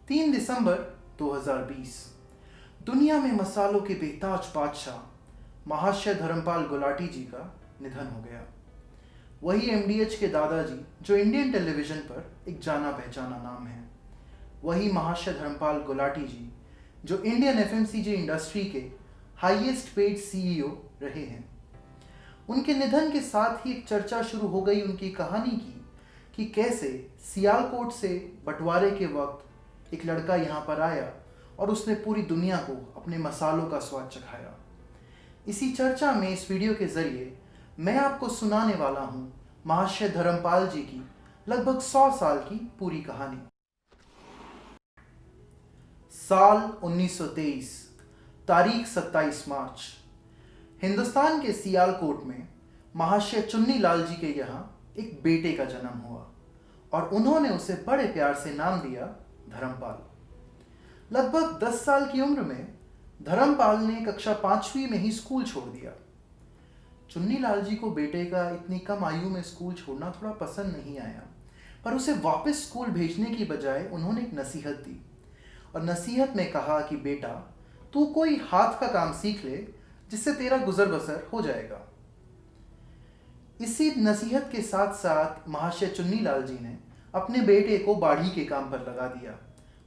3 दिसंबर 2020 दुनिया में मसालों के बेताज बादशाह महाशय धर्मपाल गुलाटी जी का निधन हो गया। वही एमडीएच के दादाजी जो इंडियन टेलीविजन पर एक जाना पहचाना नाम है। वही महाशय धर्मपाल गुलाटी जी जो इंडियन एफएमसीजी इंडस्ट्री के हाईएस्ट पेड सीईओ रहे हैं। उनके निधन के साथ ही एक चर्चा शुरू हो गई उनकी कहानी की कि कैसे सियालकोट से बंटवारे के वक्त एक लड़का यहाँ पर आया और उसने पूरी दुनिया को अपने मसालों का स्वाद चखाया। इसी चर्चा में इस वीडियो के जरिए मैं आपको सुनाने वाला हूँ महाशय धर्मपाल जी की लगभग 100 साल की पूरी कहानी। साल 1923, तारीख 27 मार्च। हिंदुस्तान के सियालकोट में महाशय चुन्नी लाल जी के यहाँ एक बेटे का जन्म हुआ और उन्होंने उसे बड़े प्यार से नाम दिया धर्मपाल। लगभग 10 साल की उम्र में धर्मपाल ने कक्षा 5वीं में ही स्कूल छोड़ दिया। चुन्नी लाल जी को बेटे का इतनी कम आयु में स्कूल छोड़ना थोड़ा पसंद नहीं आया, पर उसे वापस स्कूल भेजने की बजाय उन्होंने एक नसीहत दी और नसीहत में कहा कि बेटा, तू कोई हाथ का काम सीख ले जिससे तेरा गुजर बसर हो जाएगा। इसी नसीहत के साथ साथ महाशय चुन्नी लाल जी ने अपने बेटे को बाढ़ी के काम पर लगा दिया।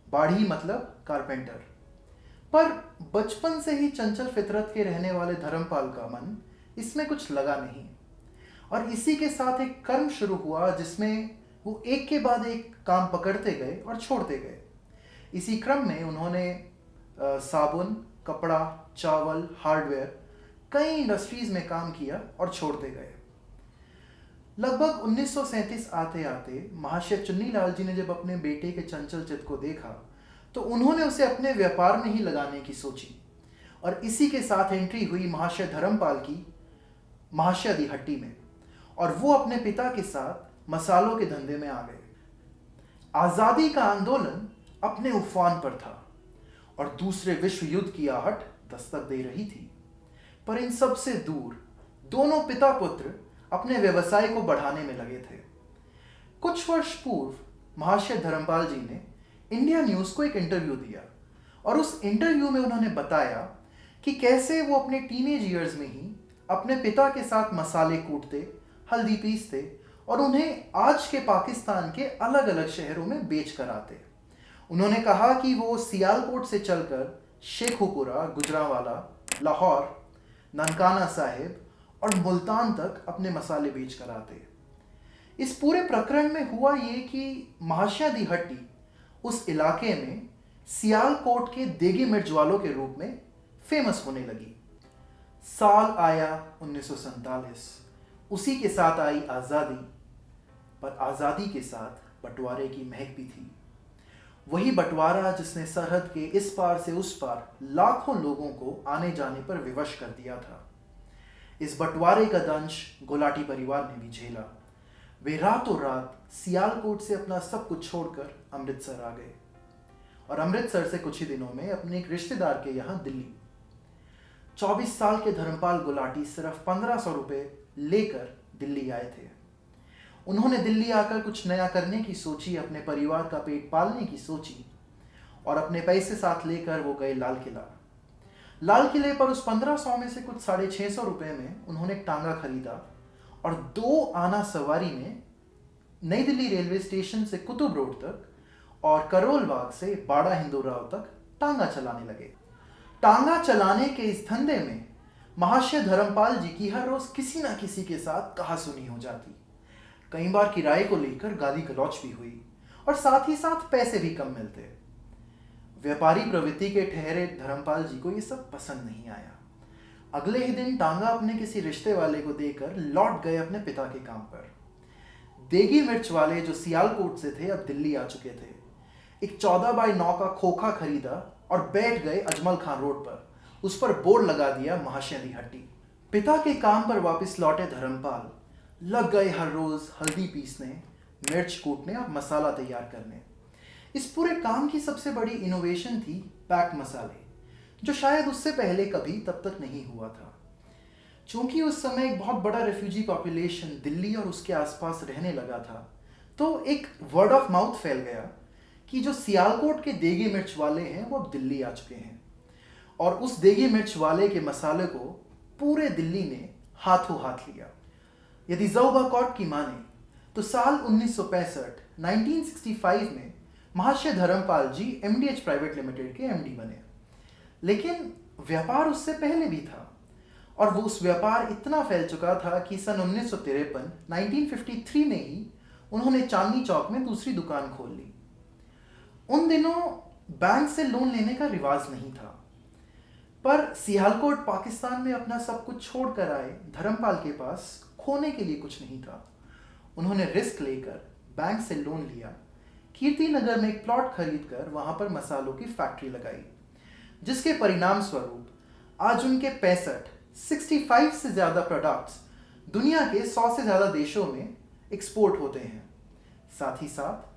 बाढ़ी मतलब कारपेंटर। पर बचपन से ही चंचल फितरत के रहने वाले धर्मपाल का मन इसमें कुछ लगा नहीं और इसी के साथ एक कर्म शुरू हुआ जिसमें वो एक के बाद एक काम पकड़ते गए और छोड़ते गए। इसी क्रम में उन्होंने साबुन, कपड़ा, चावल, हार्डवेयर, कई इंडस्ट्रीज में काम किया और छोड़ते गए। लगभग 1937 आते आते महाशय चुन्नी लाल जी ने जब अपने बेटे के चंचल चित्त को देखा तो उन्होंने उसे अपने व्यापार में ही लगाने की सोची और इसी के साथ एंट्री हुई महाशय धर्मपाल की महाशय दी हट्टी में और वो अपने पिता के साथ मसालों के धंधे में आ गए। आज़ादी का आंदोलन अपने उफान पर था और दूसरे विश्व युद्ध की आहट दस्तक दे रही थी, पर इन सब से दूर दोनों पिता पुत्र अपने व्यवसाय को बढ़ाने में लगे थे। कुछ वर्ष पूर्व महाशय धर्मपाल जी ने इंडिया न्यूज़ को एक इंटरव्यू दिया और उस इंटरव्यू में उन्होंने बताया कि कैसे वो अपने टीनेज ईयर्स में ही अपने पिता के साथ मसाले कूटते, हल्दी पीसते और उन्हें आज के पाकिस्तान के अलग अलग शहरों में बेच कर आते। उन्होंने कहा कि वो सियालकोट से चलकर शेखुपुरा, गुजरांवाला, लाहौर, ननकाना साहिब और मुल्तान तक अपने मसाले बेच कर आते। इस पूरे प्रकरण में हुआ ये कि महाशय दी हट्टी उस इलाके में सियालकोट के देगी मिर्च वालों के रूप में फेमस होने लगी। साल आया 1947, उसी के साथ आई आज़ादी, पर आज़ादी के साथ बंटवारे की महक भी थी। वही बंटवारा जिसने सरहद के इस पार से उस पार लाखों लोगों को आने जाने पर विवश कर दिया था। इस बंटवारे का दंश गुलाटी परिवार ने भी झेला। वे रातों रात सियालकोट से अपना सब कुछ छोड़कर अमृतसर आ गए और अमृतसर से कुछ ही दिनों में अपने एक रिश्तेदार के यहाँ दिल्ली। 24 साल के धर्मपाल गुलाटी सिर्फ 1500 रुपये लेकर दिल्ली आए थे। उन्होंने दिल्ली आकर कुछ नया करने की सोची, अपने परिवार का पेट पालने की सोची और अपने पैसे साथ लेकर वो गए लाल किला। लाल किले पर उस 1500 में से कुछ 650 रुपये में उन्होंने एक टांगा खरीदा और 2 आना सवारी में नई दिल्ली रेलवे स्टेशन से कुतुब रोड तक और करोल बाग से बाड़ा हिंदूराव तक टांगा चलाने लगे। टांगा चलाने के इस धंधे में महाशय धर्मपाल जी की हर रोज किसी ना किसी के साथ कहासुनी हो जाती। कई बार किराए को लेकर गाली गलौच भी हुई और साथ ही साथ पैसे भी कम मिलते। व्यापारी प्रवृत्ति के ठहरे धर्मपाल जी को ये सब पसंद नहीं आया। अगले ही दिन टांगा अपने किसी रिश्ते वाले को देकर लौट गए अपने पिता के काम पर। देगी मिर्च वाले जो सियालकोट से थे अब दिल्ली आ चुके थे। एक 14 बाई 9 का खोखा खरीदा और बैठ गए अजमल खान रोड पर। उस पर बोर्ड लगा दिया महाशय दी हट्टी। पिता के काम पर वापस लौटे धर्मपाल लग गए हर रोज हल्दी पीसने, मिर्च कूटने और मसाला तैयार करने। इस पूरे काम की सबसे बड़ी इनोवेशन थी पैक मसाले, जो शायद उससे पहले कभी तब तक नहीं हुआ था। चूंकि उस समय एक बहुत बड़ा रेफ्यूजी पॉपुलेशन दिल्ली और उसके आसपास रहने लगा था, तो एक वर्ड ऑफ माउथ फैल गया कि जो सियालकोट के देगी मिर्च वाले हैं वो अब दिल्ली आ चुके हैं और उस देगी मिर्च वाले के मसाले को पूरे दिल्ली ने हाथों हाथ लिया। यदि ज़ौबा कौर की माने तो साल 1965 1965 में महाशय धर्मपाल जी एमडीएच प्राइवेट लिमिटेड के एमडी बने। लेकिन व्यापार उससे पहले भी था और वो उस व्यापार इतना फैल चुका था कि सन 1953 1953 में ही उन्होंने चांदनी चौक में दूसरी दुकान खोल ली। उन दिनों बैंक से लोन लेने का रिवाज नहीं था, पर सियालकोट पाकिस्तान में अपना सब कुछ छोड़कर आए धर्मपाल के पास खोने के लिए कुछ नहीं था। उन्होंने रिस्क लेकर बैंक से लोन लिया, कीर्ति नगर में एक प्लॉट खरीदकर वहां पर मसालों की फैक्ट्री लगाई, जिसके परिणाम स्वरूप आज उनके 65 से ज्यादा प्रोडक्ट्स दुनिया के 100 से ज्यादा देशों में एक्सपोर्ट होते हैं। साथ ही साथ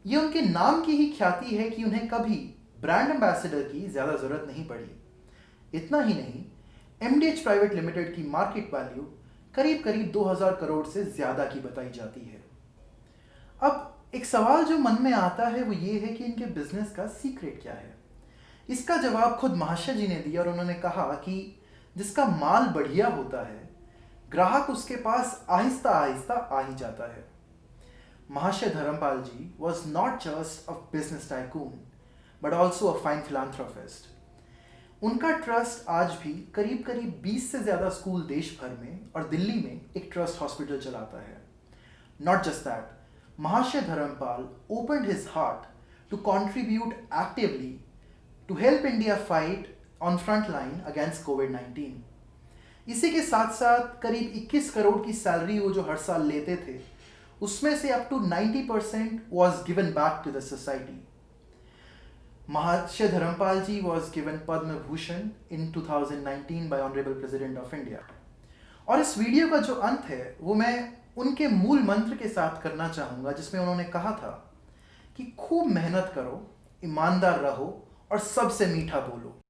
ये उनके नाम की ही ख्याति है कि उन्हें कभी ब्रांड एम्बेसडर की ज्यादा जरूरत नहीं पड़ी। इतना ही नहीं, एमडीएच प्राइवेट लिमिटेड की मार्केट वैल्यू करीब करीब 2000 करोड़ से ज्यादा की बताई जाती है। अब एक सवाल जो मन में आता है वो ये है कि इनके बिजनेस का सीक्रेट क्या है। इसका जवाब खुद महाशय जी ने दिया और उन्होंने कहा कि जिसका माल बढ़िया होता है, ग्राहक उसके पास आहिस्ता आहिस्ता आ ही जाता है। महाशय धर्मपाल जी was not just a business tycoon, but also a fine philanthropist. उनका ट्रस्ट आज भी करीब करीब 20 से ज़्यादा स्कूल देश भर में और दिल्ली में एक ट्रस्ट हॉस्पिटल चलाता है। Not just that, महाशय Dharmpal opened his heart to contribute actively to help India fight on front line against COVID-19. इसी के साथ साथ करीब 21 करोड़ की सैलरी वो जो हर साल लेते थे, उसमें से up to 90% was given back to the society. महाशय धर्मपाल जी was given Padma Bhushan in 2019 by Honorable President of India. और इस वीडियो का जो अंत है वो मैं उनके मूल मंत्र के साथ करना चाहूँगा, जिसमें उन्होंने कहा था कि खूब मेहनत करो, ईमानदार रहो और सबसे मीठा बोलो।